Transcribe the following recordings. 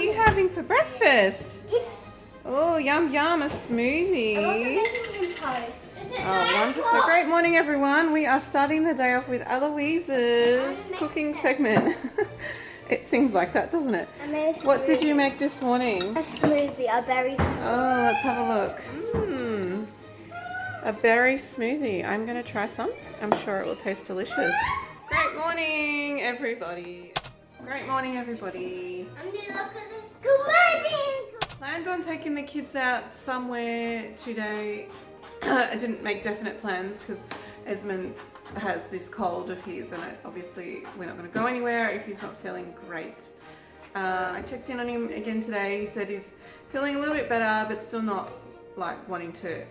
you having for breakfast? Oh, yum yum, a smoothie. Oh, wonderful. Great morning, everyone. We are starting the day off with Eloise's cooking segment. It seems like that, doesn't it? What did you make this morning? A smoothie, a berry smoothie. Oh, let's have a look. A berry smoothie. I'm going to try some. I'm sure it will taste delicious. Great morning, everybody. Great morning, everybody. I'm going to look at this. Good morning! Planned on taking the kids out somewhere today. I didn't make definite plans because Esmond has this cold of his, and obviously we're not going to go anywhere if he's not feeling great. I checked in on him again today. He said he's feeling a little bit better, but still not like wanting to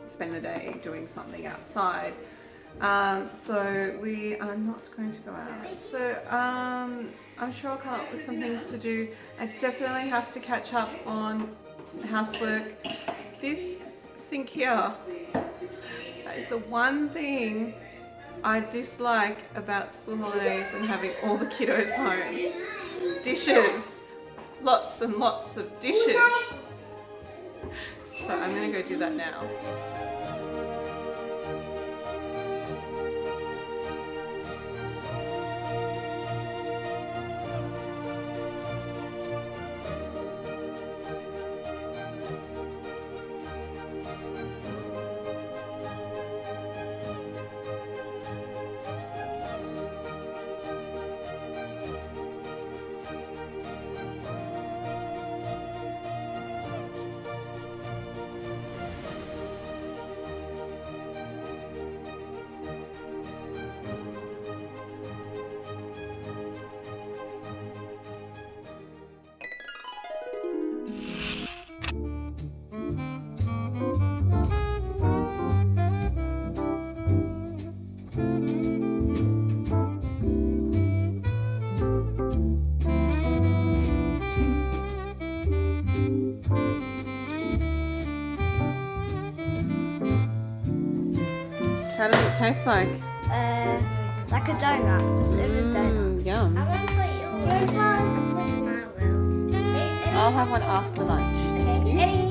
spend the day doing something outside. So we are not going to go out. So I'm sure I'll come up with some things to do. I definitely have to catch up on housework. This sink here, that is the one thing I dislike about school holidays and having all the kiddos home. Dishes. Lots and lots of dishes. So I'm going to go do that now. How does it taste like? Like a donut. Just a donut. Yum. I want to put yours on. Put my world. I'll have one after lunch. Thank you. Ready?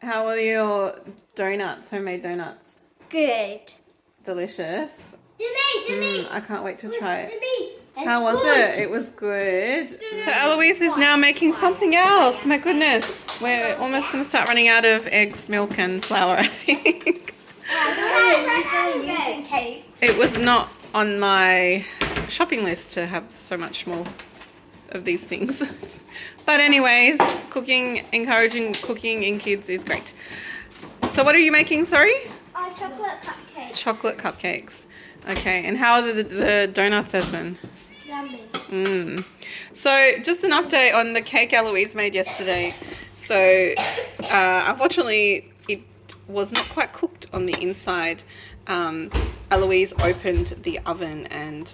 How are your donuts, homemade donuts? Good. Delicious. To me. I can't wait to try it. To me. How was it? It was good. So Eloise is now making something else. My goodness. We're almost going to start running out of eggs, milk and flour, I think. It was not on my shopping list to have so much more of these things. But anyways, encouraging cooking in kids is great. So what are you making, sorry? Chocolate cupcakes. Chocolate cupcakes. Okay, and how are the donuts, Esmond? Yummy. So just an update on the cake Eloise made yesterday. So unfortunately it was not quite cooked on the inside. Eloise opened the oven and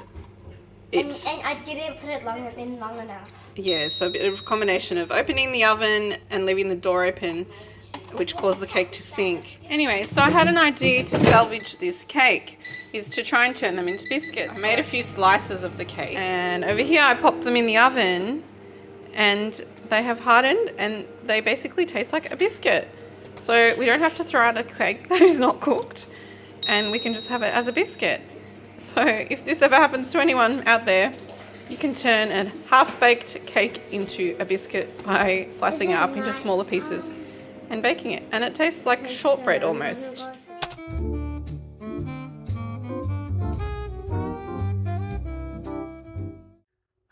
I didn't put it long enough. Yeah, so a bit of a combination of opening the oven and leaving the door open, which caused the cake to sink. Anyway, so I had an idea to salvage this cake, is to try and turn them into biscuits. I made a few slices of the cake, and over here I popped them in the oven, and they have hardened, and they basically taste like a biscuit. So we don't have to throw out a cake that is not cooked, and we can just have it as a biscuit. So if this ever happens to anyone out there, you can turn a half-baked cake into a biscuit by slicing it up into smaller pieces and baking it. And it tastes like shortbread almost.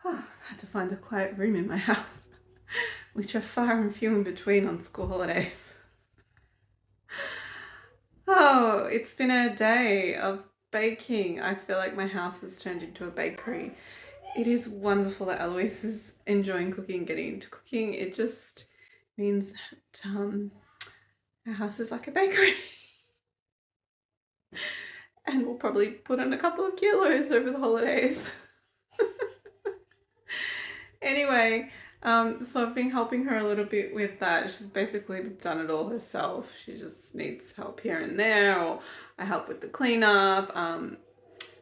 I had to find a quiet room in my house, which are far and few in between on school holidays. Oh, it's been a day of baking. I feel like my house has turned into a bakery. It is wonderful that Eloise is enjoying cooking, getting into cooking. It just means that our house is like a bakery. And we'll probably put on a couple of kilos over the holidays. Anyway, so I've been helping her a little bit with that. She's basically done it all herself. She just needs help here and there, or I help with the cleanup,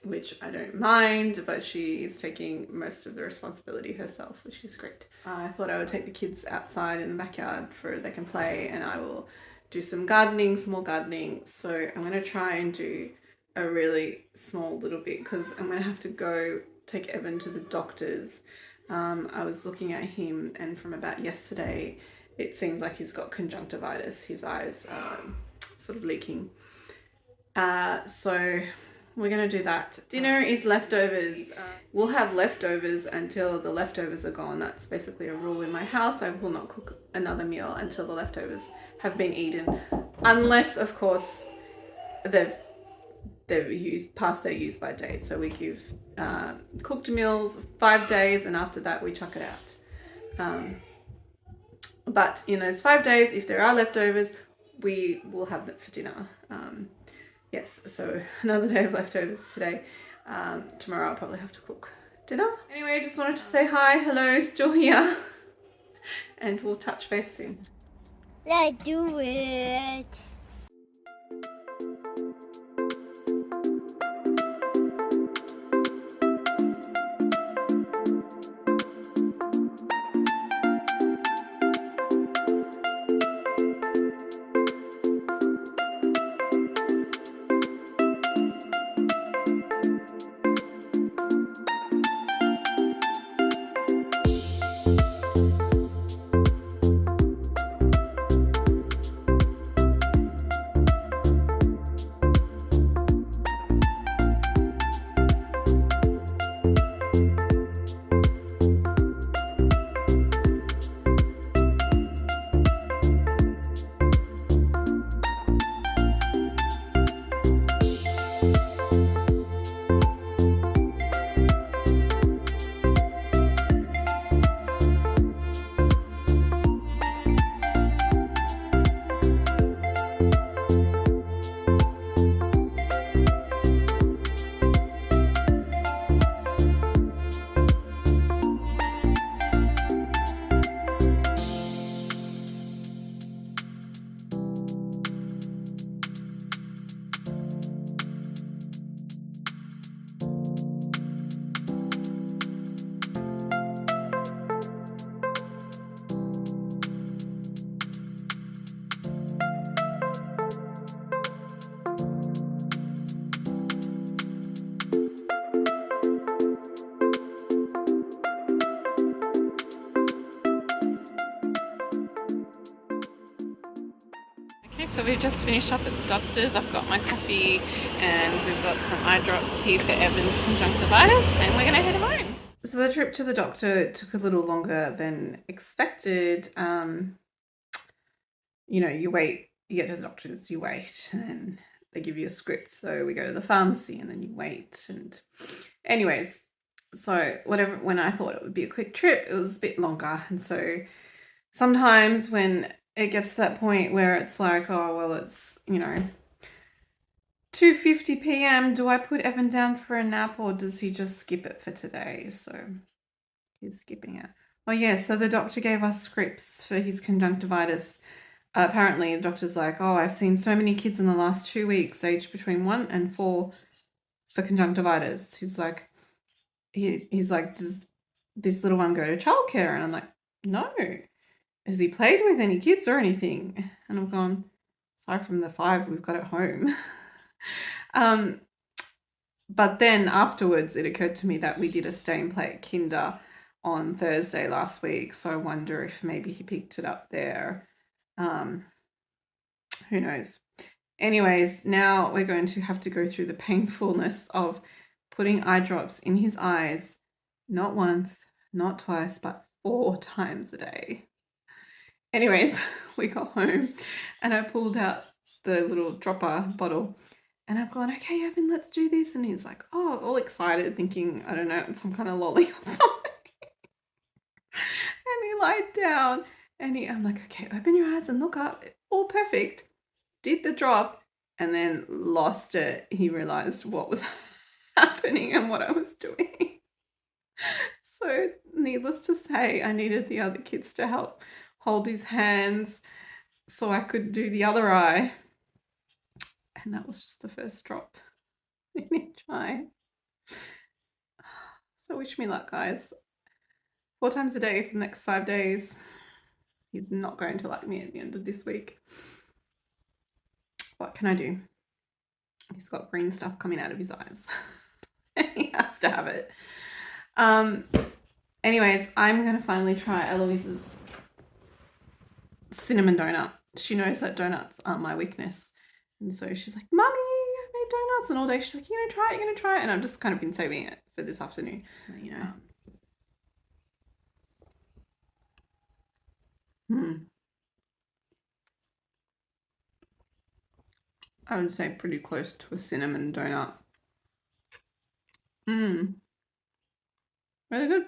which I don't mind, but she is taking most of the responsibility herself, which is great. I thought I would take the kids outside in the backyard for they can play, and I will do some gardening, some more gardening. So I'm going to try and do a really small little bit because I'm going to have to go take Evan to the doctor's. I was looking at him, and from about yesterday, it seems like he's got conjunctivitis. His eyes are sort of leaking. So we're going to do that. Dinner is leftovers. We'll have leftovers until the leftovers are gone. That's basically a rule in my house. I will not cook another meal until the leftovers have been eaten, unless, of course, they've used past their use by date. So we give cooked meals 5 days, and after that we chuck it out. But in those 5 days, if there are leftovers, we will have them for dinner. Yes, so another day of leftovers today. Tomorrow I'll probably have to cook dinner. Anyway, I just wanted to say hi, hello, still here. And we'll touch base soon. Let's do it. Okay, so we've just finished up at the doctor's. I've got my coffee and we've got some eye drops here for Evan's conjunctivitis, and we're going to head home. So the trip to the doctor took a little longer than expected. You know, you wait, you get to the doctor's, you wait, and they give you a script. So we go to the pharmacy and then you wait. And anyways, so whatever, when I thought it would be a quick trip, it was a bit longer. And so sometimes when it gets to that point where it's like, oh, well, it's, you know, 2:50 p.m. Do I put Evan down for a nap, or does he just skip it for today? So he's skipping it. Oh yeah, so the doctor gave us scripts for his conjunctivitis. Apparently the doctor's like, oh, I've seen so many kids in the last 2 weeks, aged between 1 and 4, for conjunctivitis. He's like, does this little one go to childcare? And I'm like, no. Has he played with any kids or anything? And I've gone, aside from the 5 we've got at home. But then afterwards it occurred to me that we did a stay and play at Kinder on Thursday last week. So I wonder if maybe he picked it up there. Who knows? Anyways, now we're going to have to go through the painfulness of putting eye drops in his eyes, not once, not twice, but 4 times a day. Anyways, we got home and I pulled out the little dropper bottle. And I've gone, okay, Evan, let's do this. And he's like, oh, all excited, thinking, I don't know, some kind of lolly or something. And he lied down and I'm like, okay, open your eyes and look up. All perfect. Did the drop and then lost it. He realized what was happening and what I was doing. So needless to say, I needed the other kids to help hold his hands so I could do the other eye. And that was just the first drop in each eye. So wish me luck, guys. 4 times a day for the next 5 days. He's not going to like me at the end of this week. What can I do? He's got green stuff coming out of his eyes. He has to have it. Anyways, I'm going to finally try Eloise's cinnamon donut. She knows that donuts are my weakness. And so she's like, Mummy, I made donuts. And all day she's like, you're going to try it, you're going to try it. And I've just kind of been saving it for this afternoon. You know. I would say pretty close to a cinnamon donut. Really good.